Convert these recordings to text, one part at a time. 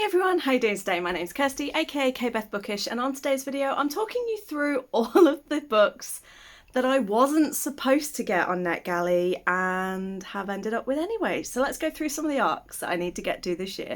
Everyone, how you doing today? My name's Kirsty, aka Beth Bookish, and on today's video I'm talking you through all of the books that I wasn't supposed to get on Netgalley and have ended up with anyway. So let's go through some of the arcs that I need to get to this year.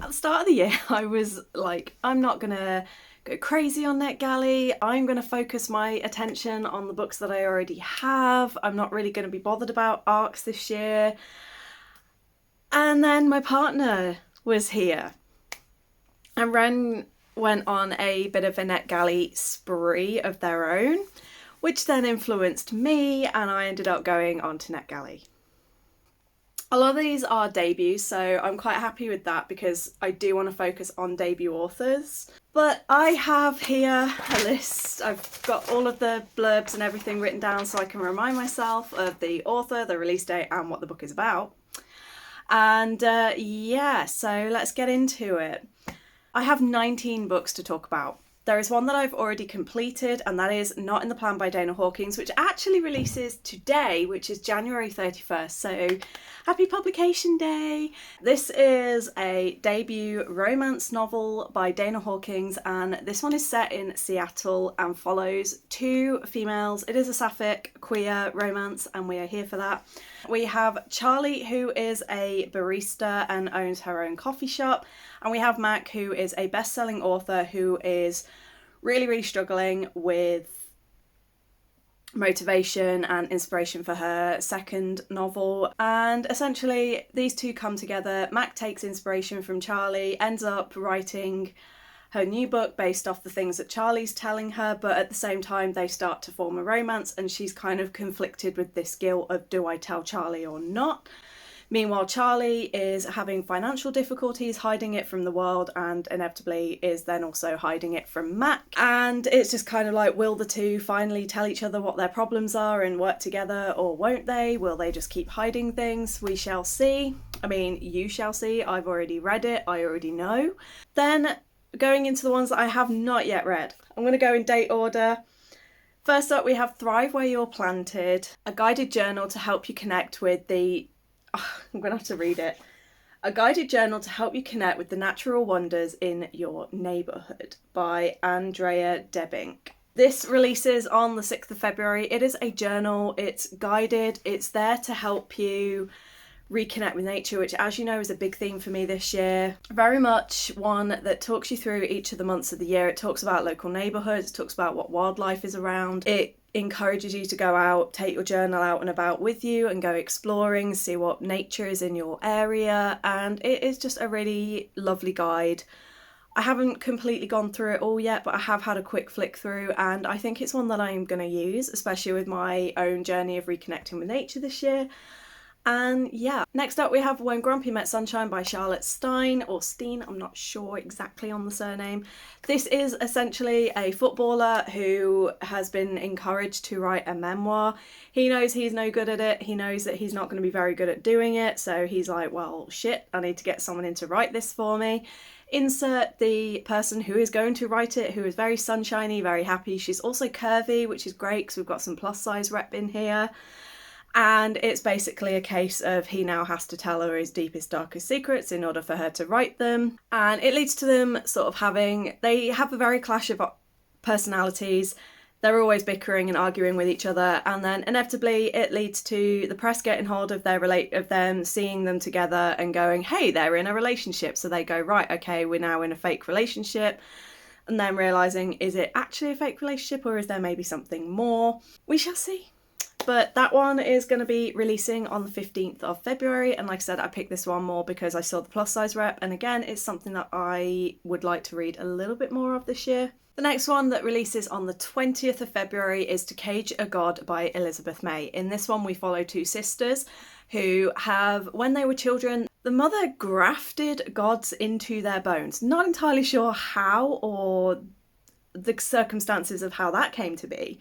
At the start of the year I was like, I'm not gonna go crazy on Netgalley. I'm going to focus my attention on the books that I already have. I'm not really going to be bothered about arcs this year. And then my partner was here and Ren went on a bit of a Netgalley spree of their own, which then influenced me and I ended up going on to Netgalley. A lot of these are debuts, so I'm quite happy with that because I do want to focus on debut authors. But I have here a list. I've got all of the blurbs and everything written down so I can remind myself of the author, the release date, and what the book is about. And yeah, so let's get into it. I have 19 books to talk about. There is one that I've already completed, and that is Not in the Plan by Dana Hawkins, which actually releases today, which is January 31st. So happy publication day. This is a debut romance novel by Dana Hawkins, and this one is set in Seattle and follows two females. It is a sapphic queer romance, and we are here for that. We have Charlie, who is a barista and owns her own coffee shop. And we have Mac, who is a best-selling author who is really struggling with motivation and inspiration for her second novel. And essentially these two come together. Mac takes inspiration from Charlie, ends up writing her new book based off the things that Charlie's telling her, but at the same time they start to form a romance and she's kind of conflicted with this guilt of, do I tell Charlie or not? Meanwhile, Charlie is having financial difficulties, hiding it from the world, and inevitably is then also hiding it from Mac. And it's just kind of like, will the two finally tell each other what their problems are and work together, or won't they? Will they just keep hiding things? We shall see. I mean, you shall see. I've already read it. I already know. Then going into the ones that I have not yet read. I'm going to go in date order. First up, we have Thrive Where You're Planted, a guided journal to help you connect with the I'm going to have to read it. A guided journal to help you connect with the natural wonders in your neighbourhood by Andrea Debink. This releases on the 6th of February. It is a journal, it's guided, it's there to help you reconnect with nature, which, as you know, is a big theme for me this year. Very much one that talks you through each of the months of the year. It talks about local neighbourhoods, it talks about what wildlife is around. It encourages you to go out, take your journal out and about with you and go exploring, see what nature is in your area, and it is just a really lovely guide. I haven't completely gone through it all yet, but I have had a quick flick through and I think it's one that I'm going to use, especially with my own journey of reconnecting with nature this year. And yeah, next up we have When Grumpy Met Sunshine by Charlotte Stein, or Steen, I'm not sure exactly on the surname. This is essentially a footballer who has been encouraged to write a memoir. He knows he's no good at it, he knows that he's not going to be very good at doing it, so he's like, well shit, I need to get someone in to write this for me. Insert the person who is going to write it, who is very sunshiny, very happy. She's also curvy, which is great because we've got some plus size rep in here. And it's basically a case of he now has to tell her his deepest, darkest secrets in order for her to write them. And it leads to them sort of they have a very clash of personalities. They're always bickering and arguing with each other. And then inevitably it leads to the press getting hold of them, seeing them together and going, hey, they're in a relationship. So they go, right, okay, we're now in a fake relationship. And then realising, is it actually a fake relationship or is there maybe something more? We shall see. But that one is going to be releasing on the 15th of February. And like I said, I picked this one more because I saw the plus size rep. And again, it's something that I would like to read a little bit more of this year. The next one that releases on the 20th of February is To Cage a God by Elizabeth May. In this one, we follow two sisters who have, when they were children, the mother grafted gods into their bones. Not entirely sure how or the circumstances of how that came to be.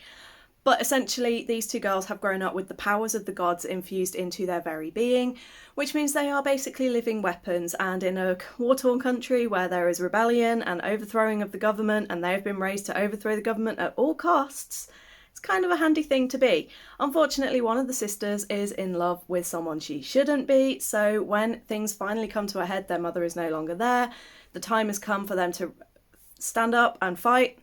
But essentially, these two girls have grown up with the powers of the gods infused into their very being, which means they are basically living weapons. And in a war-torn country where there is rebellion and overthrowing of the government, and they have been raised to overthrow the government at all costs, It's kind of a handy thing to be. Unfortunately, one of the sisters is in love with someone she shouldn't be, so when things finally come to a head, their mother is no longer there. The time has come for them to stand up and fight.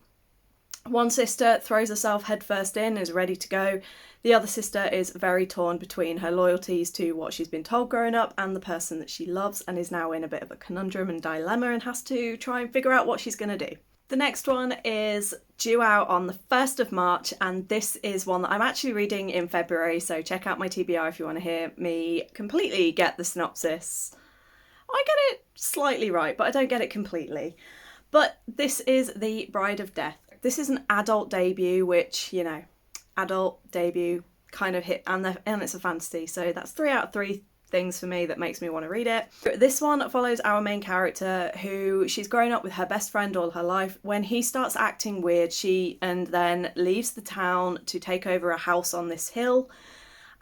One sister throws herself headfirst in, is ready to go. The other sister is very torn between her loyalties to what she's been told growing up and the person that she loves, and is now in a bit of a conundrum and dilemma and has to try and figure out what she's going to do. The next one is due out on the 1st of March, and this is one that I'm actually reading in February, so check out my TBR if you want to hear me completely get the synopsis. I get it slightly right, but I don't get it completely. But this is The Bride of Death. This is an adult debut, which, you know, adult debut kind of hit, and it's a fantasy, so that's 3 out of 3 things for me that makes me want to read it. This one follows our main character, who she's grown up with her best friend all her life. When he starts acting weird, she and then leaves the town to take over a house on this hill,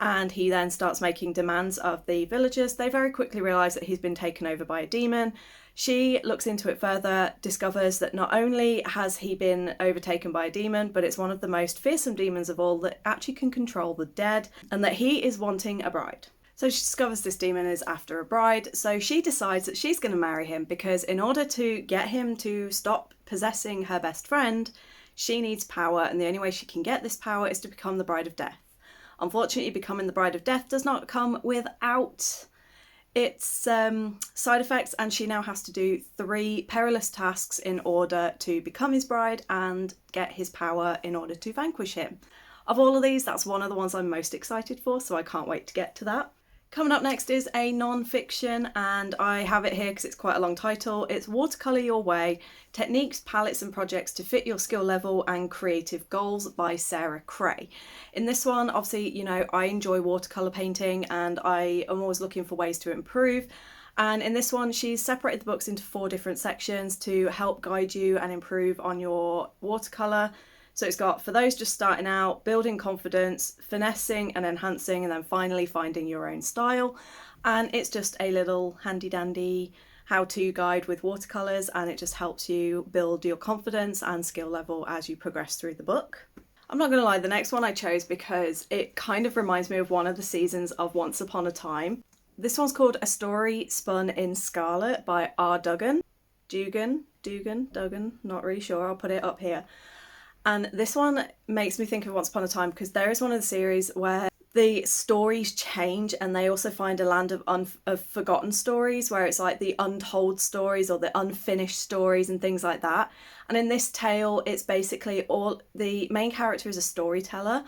and he then starts making demands of the villagers. They very quickly realise that he's been taken over by a demon. She looks into it further, discovers that not only has he been overtaken by a demon, but it's one of the most fearsome demons of all that actually can control the dead, and that he is wanting a bride. So she discovers this demon is after a bride, so she decides that she's going to marry him, because in order to get him to stop possessing her best friend, she needs power, and the only way she can get this power is to become the Bride of Death. Unfortunately, becoming the Bride of Death does not come without its side effects, and she now has to do 3 perilous tasks in order to become his bride and get his power in order to vanquish him. Of all of these, that's one of the ones I'm most excited for, so I can't wait to get to that. Coming up next is a non-fiction, and I have it here because it's quite a long title. It's Watercolour Your Way, Techniques, Palettes and Projects to Fit Your Skill Level and Creative Goals by Sarah Cray. In this one, obviously, you know, I enjoy watercolour painting and I am always looking for ways to improve. And in this one, she's separated the books into 4 different sections to help guide you and improve on your watercolour. So it's got, for those just starting out, building confidence, finessing and enhancing, and then finally finding your own style. And it's just a little handy dandy how-to guide with watercolours, and it just helps you build your confidence and skill level as you progress through the book. I'm not going to lie, the next one I chose because it kind of reminds me of one of the seasons of Once Upon a Time. This one's called A Story Spun in Scarlet by R. Duggan, not really sure, I'll put it up here. And this one makes me think of Once Upon a Time because there is one of the series where the stories change, and they also find a land of forgotten stories where it's like the untold stories or the unfinished stories and things like that. And in this tale, it's basically all the main character is a storyteller,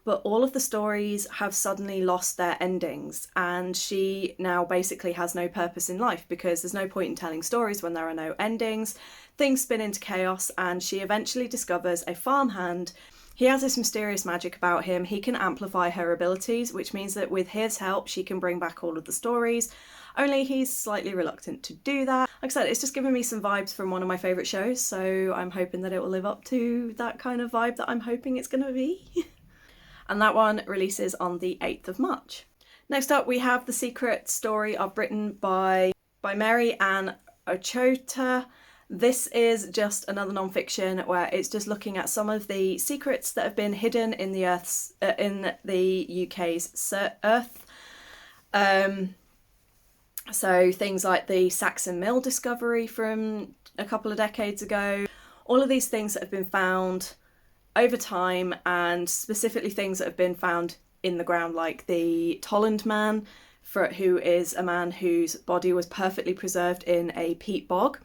but all of the stories have suddenly lost their endings, and she now basically has no purpose in life because there's no point in telling stories when there are no endings. Things spin into chaos, and she eventually discovers a farmhand. He has this mysterious magic about him. He can amplify her abilities, which means that with his help, she can bring back all of the stories. Only he's slightly reluctant to do that. Like I said, it's just given me some vibes from one of my favourite shows, so I'm hoping that it will live up to that kind of vibe that I'm hoping it's going to be. And that one releases on the 8th of March. Next up, we have The Secret Story of Britain by Mary Ann Ochota. This is just another non-fiction where it's just looking at some of the secrets that have been hidden in the UK's earth. So things like the Saxon Mill discovery from a couple of decades ago, all of these things that have been found over time, and specifically things that have been found in the ground, like the Tolland man, who is a man whose body was perfectly preserved in a peat bog.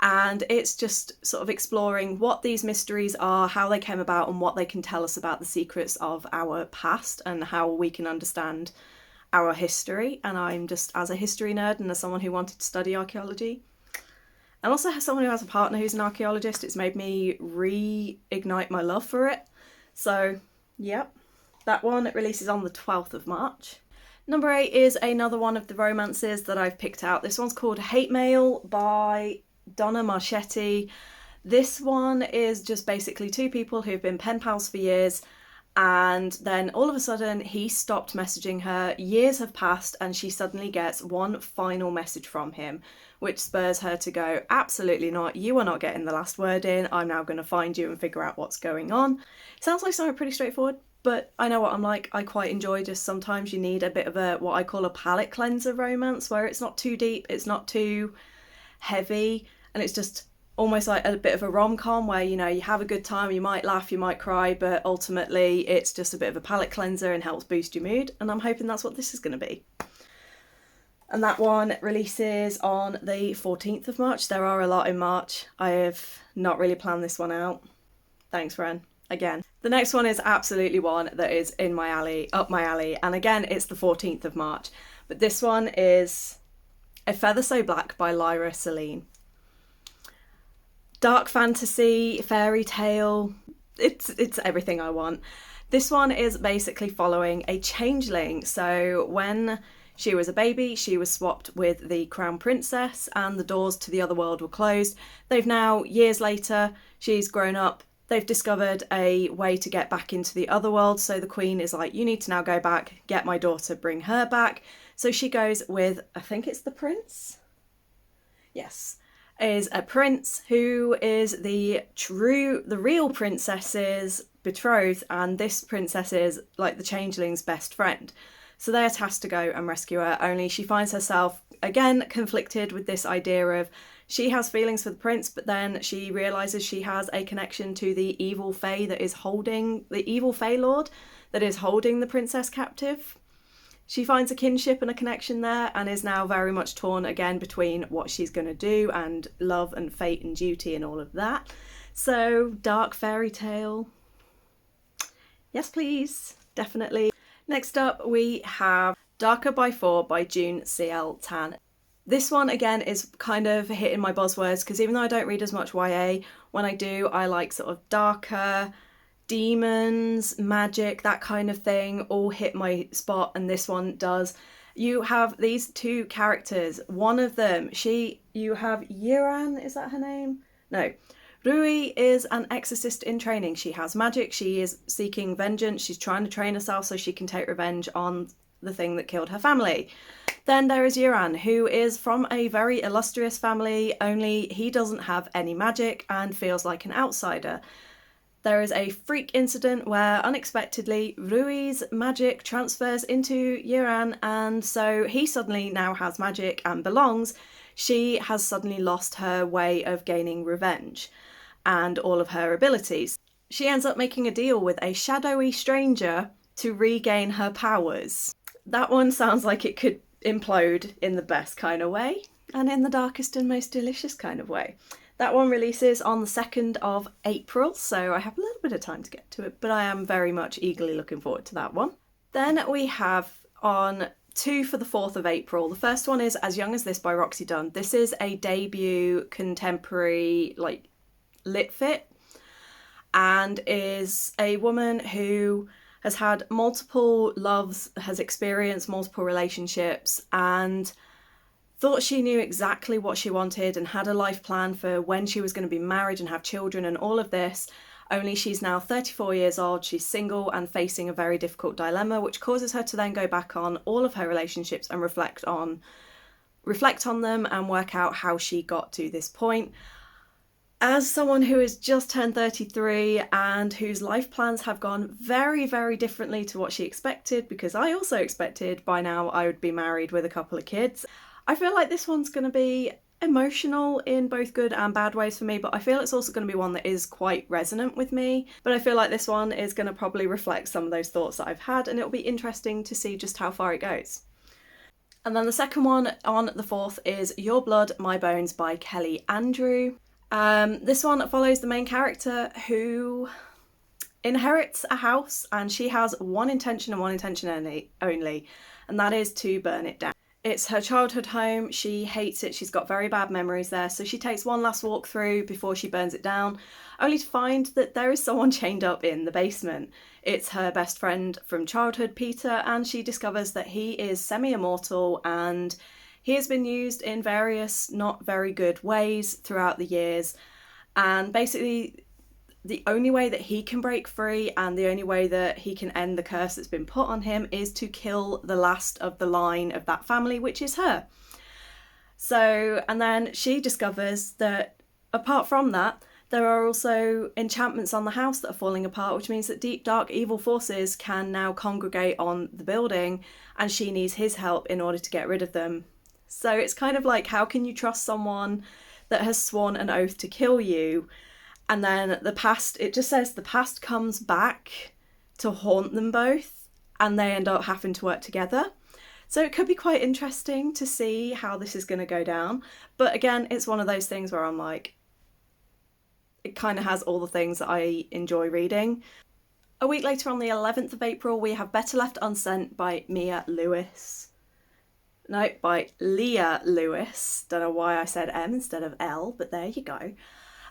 And it's just sort of exploring what these mysteries are, how they came about, and what they can tell us about the secrets of our past and how we can understand our history. And I'm just, as a history nerd and as someone who wanted to study archaeology, and also as someone who has a partner who's an archaeologist, it's made me reignite my love for it. So, yep, that one releases on the 12th of March. Number 8 is another one of the romances that I've picked out. This one's called Hate Mail by Donna Marchetti. This one is just basically 2 people who've been pen pals for years, And then all of a sudden he stopped messaging her. Years have passed and she suddenly gets one final message from him, which spurs her to go, absolutely not, you are not getting the last word in, I'm now going to find you and figure out what's going on. Sounds like something pretty straightforward, but I know what I'm like. I quite enjoy just sometimes you need a bit of a, what I call a palate cleanser romance, where it's not too deep, it's not too heavy, and it's just almost like a bit of a rom-com where, you know, you have a good time, you might laugh, you might cry, but ultimately it's just a bit of a palate cleanser and helps boost your mood, and I'm hoping that's what this is going to be. And that one releases on the 14th of March. There are a lot in March. I have not really planned this one out. Thanks, Ren. Again. The next one is absolutely one that is in my alley, up my alley, and again it's the 14th of March. But this one is A Feather So Black by Lyra Celine. Dark fantasy, fairy tale, it's everything I want. This one is basically following a changeling. So when she was a baby, she was swapped with the crown princess and the doors to the other world were closed. They've now, years later, she's grown up, they've discovered a way to get back into the other world. So the queen is like, you need to now go back, get my daughter, bring her back. So she goes with, I think it's the prince? Yes. Is a prince who is the real princess's betrothed, and this princess is like the changeling's best friend. So they're tasked to go and rescue her, only she finds herself again conflicted with this idea of she has feelings for the prince, but then she realises she has a connection to the evil fae that is holding, the evil fae lord that is holding the princess captive. She finds a kinship and a connection there and is now very much torn again between what she's going to do and love and fate and duty and all of that. So, dark fairy tale. Yes, please. Definitely. Next up, we have Darker by 4 by June C.L. Tan. This one, again, is kind of hitting my buzzwords because even though I don't read as much YA, when I do, I like sort of darker, demons, magic, that kind of thing, all hit my spot, and this one does. You have these two characters. One of them, you have Yiran, is that her name? No. Rui is an exorcist in training. She has magic, she is seeking vengeance, she's trying to train herself so she can take revenge on the thing that killed her family. Then there is Yiran, who is from a very illustrious family, only he doesn't have any magic and feels like an outsider. There is a freak incident where unexpectedly Rui's magic transfers into Yiran, and so he suddenly now has magic and belongs. She has suddenly lost her way of gaining revenge and all of her abilities. She ends up making a deal with a shadowy stranger to regain her powers. That one sounds like it could implode in the best kind of way and in the darkest and most delicious kind of way. That one releases on the 2nd of April, so I have a little bit of time to get to it, but I am very much eagerly looking forward to that one. Then we have on 2 for the 4th of April. The first one is As Young as This by Roxy Dunn. This is a debut contemporary, like, lit fit, and is a woman who has had multiple loves, has experienced multiple relationships, and thought she knew exactly what she wanted and had a life plan for when she was going to be married and have children and all of this, only she's now 34 years old, she's single and facing a very difficult dilemma, which causes her to then go back on all of her relationships and reflect on them and work out how she got to this point. As someone who has just turned 33 and whose life plans have gone very, very differently to what she expected, because I also expected by now I would be married with a couple of kids, I feel like this one's going to be emotional in both good and bad ways for me, but I feel it's also going to be one that is quite resonant with me. But I feel like this one is going to probably reflect some of those thoughts that I've had, and it'll be interesting to see just how far it goes. And then the second one on the 4th is Your Blood, My Bones by Kelly Andrew. This one follows the main character who inherits a house, and she has one intention and one intention only, and that is to burn it down. It's her childhood home, she hates it, she's got very bad memories there, so she takes one last walk through before she burns it down, only to find that there is someone chained up in the basement. It's her best friend from childhood, Peter, and she discovers that he is semi-immortal and he has been used in various not very good ways throughout the years, and basically the only way that he can break free and the only way that he can end the curse that's been put on him is to kill the last of the line of that family, which is her. So, and then she discovers that apart from that, there are also enchantments on the house that are falling apart, which means that deep, dark, evil forces can now congregate on the building, and she needs his help in order to get rid of them. So it's kind of like, how can you trust someone that has sworn an oath to kill you? And then the past, it just says the past comes back to haunt them both, and they end up having to work together. So it could be quite interesting to see how this is going to go down. But again, it's one of those things where I'm like, it kind of has all the things that I enjoy reading. A week later, on the 11th of April, we have Better Left Unsent by Mia Lewis. No, by Leah Lewis. Don't know why I said M instead of L, but there you go.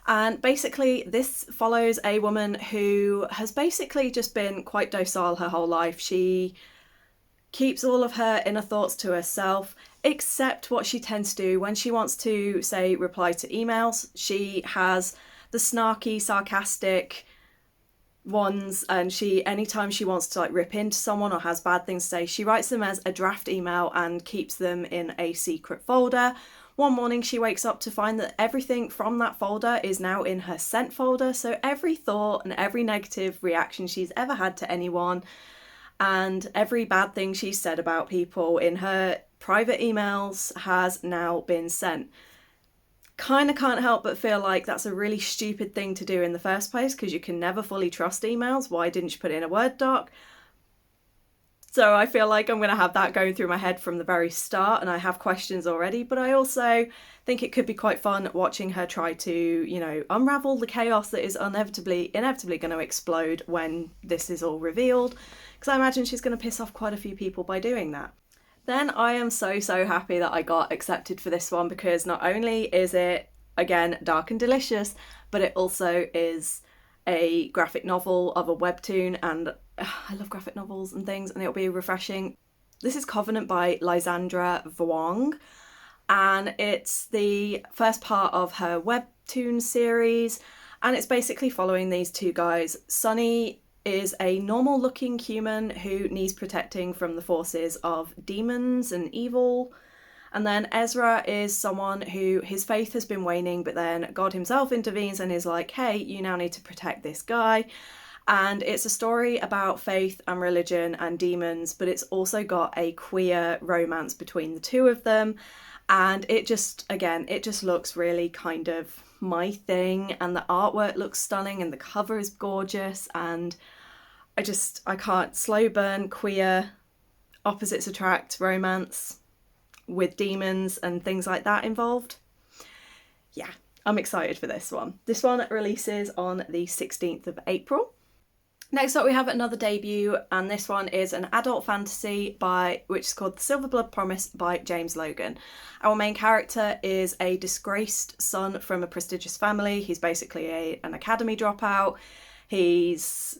And basically, this follows a woman who has basically just been quite docile her whole life. She keeps all of her inner thoughts to herself, except what she tends to do when she wants to, say, reply to emails. She has the snarky, sarcastic ones, and anytime she wants to like rip into someone or has bad things to say, she writes them as a draft email and keeps them in a secret folder. One morning she wakes up to find that everything from that folder is now in her sent folder, so every thought and every negative reaction she's ever had to anyone and every bad thing she's said about people in her private emails has now been sent. Kind of can't help but feel like that's a really stupid thing to do in the first place, because you can never fully trust emails. Why didn't you put it in a Word doc? So I feel like I'm going to have that going through my head from the very start, and I have questions already, but I also think it could be quite fun watching her try to, unravel the chaos that is inevitably going to explode when this is all revealed, because I imagine she's going to piss off quite a few people by doing that. Then I am so happy that I got accepted for this one, because not only is it, again, dark and delicious, but it also is a graphic novel of a webtoon, and I love graphic novels and things, and it'll be refreshing. This is Covenant by Lysandra Vuong, and it's the first part of her webtoon series, and it's basically following these two guys. Sunny is a normal looking human who needs protecting from the forces of demons and evil. And then Ezra is someone who his faith has been waning, but then God himself intervenes and is like, hey, you now need to protect this guy. And it's a story about faith and religion and demons, but it's also got a queer romance between the two of them. And it just looks really kind of my thing, and the artwork looks stunning and the cover is gorgeous, and I can't. Slow burn, queer, opposites attract romance with demons and things like that involved. Yeah, I'm excited for this one. This one releases on the 16th of April. Next up we have another debut, and this one is an adult fantasy which is called The Silver Blood Promise by James Logan. Our main character is a disgraced son from a prestigious family. He's basically an academy dropout. He's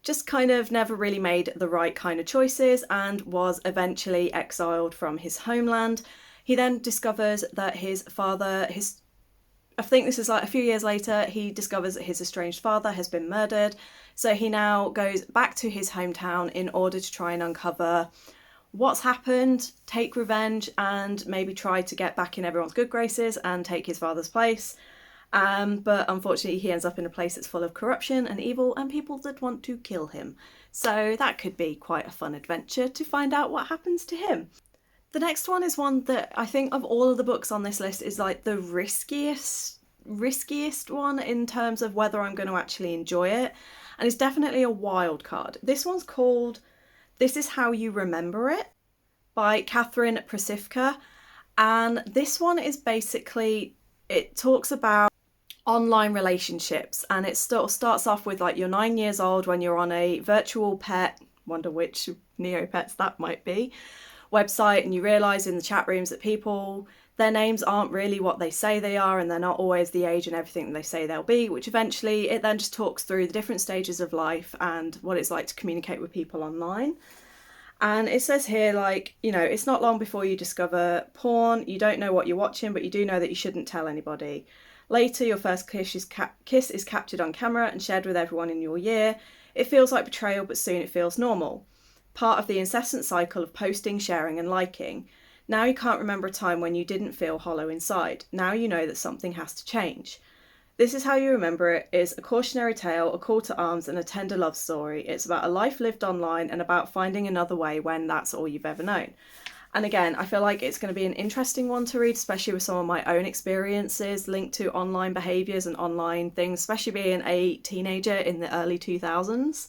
just kind of never really made the right kind of choices and was eventually exiled from his homeland. He then discovers that his father, I think this is like a few years later, he discovers that his estranged father has been murdered. So he now goes back to his hometown in order to try and uncover what's happened, take revenge, and maybe try to get back in everyone's good graces and take his father's place. But unfortunately he ends up in a place that's full of corruption and evil and people that want to kill him. So that could be quite a fun adventure to find out what happens to him. The next one is one that I think of all of the books on this list is like the riskiest one in terms of whether I'm going to actually enjoy it. And it's definitely a wild card. This one's called This Is How You Remember It by Catherine Prasivka. And this one is basically, it talks about online relationships, and it starts off with like you're 9 years old when you're on a virtual pet, wonder which Neopets that might be, website, and you realise in the chat rooms that people, their names aren't really what they say they are, and they're not always the age and everything that they say they'll be, which eventually it then just talks through the different stages of life and what it's like to communicate with people online. And it says here, like, it's not long before you discover porn. You don't know what you're watching, but you do know that you shouldn't tell anybody. Later, your first kiss is captured on camera and shared with everyone in your year. It feels like betrayal, but soon it feels normal. Part of the incessant cycle of posting, sharing and liking. Now you can't remember a time when you didn't feel hollow inside. Now you know that something has to change. This is how you remember it is a cautionary tale, a call to arms and a tender love story. It's about a life lived online and about finding another way when that's all you've ever known. And again, I feel like it's going to be an interesting one to read, especially with some of my own experiences linked to online behaviours and online things, especially being a teenager in the early 2000s.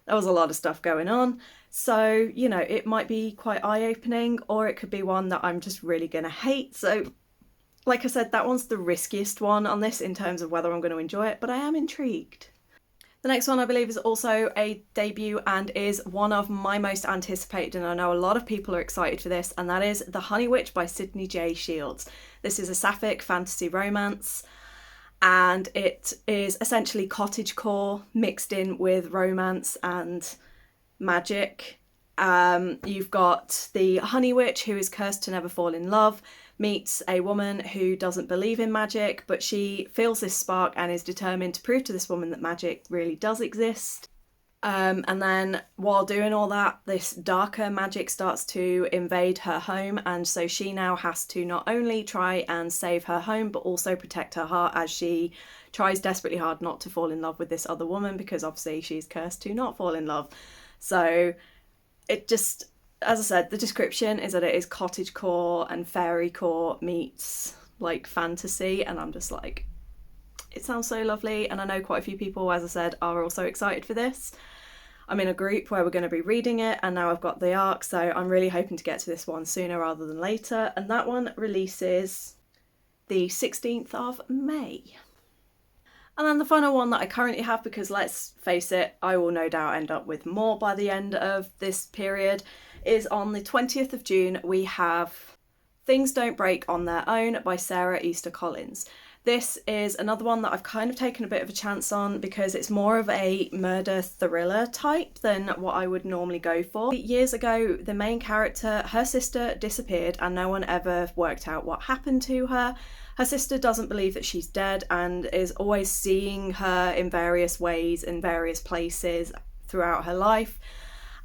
There was a lot of stuff going on. So, you know, it might be quite eye-opening, or it could be one that I'm just really going to hate. So, like I said, that one's the riskiest one on this in terms of whether I'm going to enjoy it, but I am intrigued. The next one I believe is also a debut and is one of my most anticipated, and I know a lot of people are excited for this, and that is The Honey Witch by Sydney J. Shields. This is a sapphic fantasy romance, and it is essentially cottagecore mixed in with romance and magic. You've got the Honey Witch, who is cursed to never fall in love, meets a woman who doesn't believe in magic, but she feels this spark and is determined to prove to this woman that magic really does exist. And then while doing all that, this darker magic starts to invade her home, and so she now has to not only try and save her home but also protect her heart as she tries desperately hard not to fall in love with this other woman, because obviously she's cursed to not fall in love. So it just, as I said, the description is that it is cottagecore and fairycore meets like fantasy, and I'm just like, it sounds so lovely. And I know quite a few people, as I said, are also excited for this. I'm in a group where we're going to be reading it, and now I've got the ARC, so I'm really hoping to get to this one sooner rather than later, and that one releases the 16th of May. And then the final one that I currently have, because let's face it, I will no doubt end up with more by the end of this period, is on the 20th of June. We have Things Don't Break on Their Own by Sarah Easter Collins. This is another one that I've kind of taken a bit of a chance on because it's more of a murder thriller type than what I would normally go for. Years ago, the main character, her sister disappeared and no one ever worked out what happened to her. Her sister doesn't believe that she's dead and is always seeing her in various ways in various places throughout her life.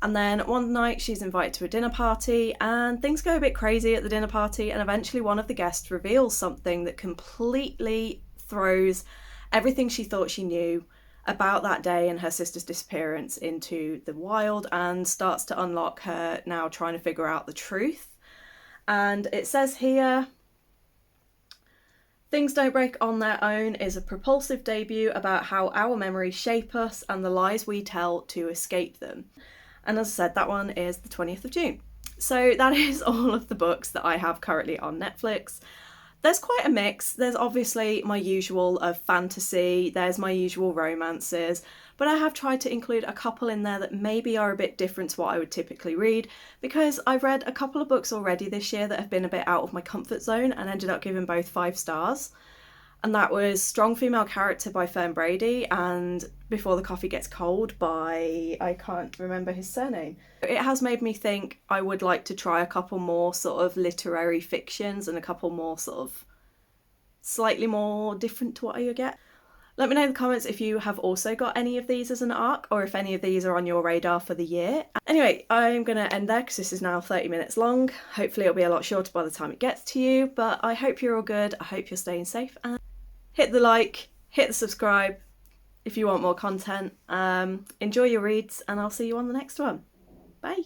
And then one night she's invited to a dinner party and things go a bit crazy at the dinner party, and eventually one of the guests reveals something that completely throws everything she thought she knew about that day and her sister's disappearance into the wild, and starts to unlock her now trying to figure out the truth. And it says here, Things Don't Break on Their Own is a propulsive debut about how our memories shape us and the lies we tell to escape them. And as I said, that one is the 20th of June. So that is all of the books that I have currently on Netflix. There's quite a mix. There's obviously my usual of fantasy, there's my usual romances, but I have tried to include a couple in there that maybe are a bit different to what I would typically read, because I've read a couple of books already this year that have been a bit out of my comfort zone and ended up giving both 5 stars. And that was Strong Female Character by Fern Brady and Before the Coffee Gets Cold by, I can't remember his surname. It has made me think I would like to try a couple more sort of literary fictions and a couple more sort of slightly more different to what I get. Let me know in the comments if you have also got any of these as an ARC, or if any of these are on your radar for the year. Anyway, I'm going to end there because this is now 30 minutes long. Hopefully it'll be a lot shorter by the time it gets to you, but I hope you're all good. I hope you're staying safe, and hit the like, hit the subscribe if you want more content. Enjoy your reads, and I'll see you on the next one. Bye.